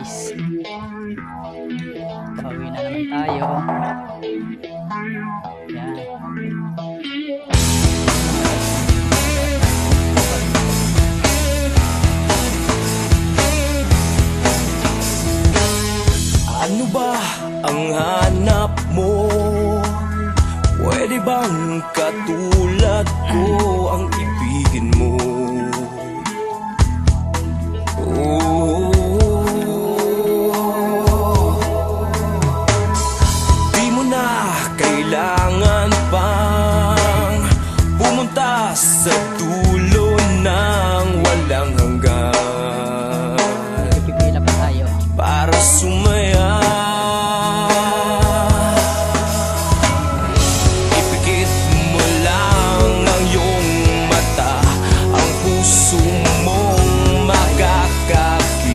guys. Pauwi na naman tayo. Yan. Ano ba ang hanap mo? Pwede bang katulad ko ang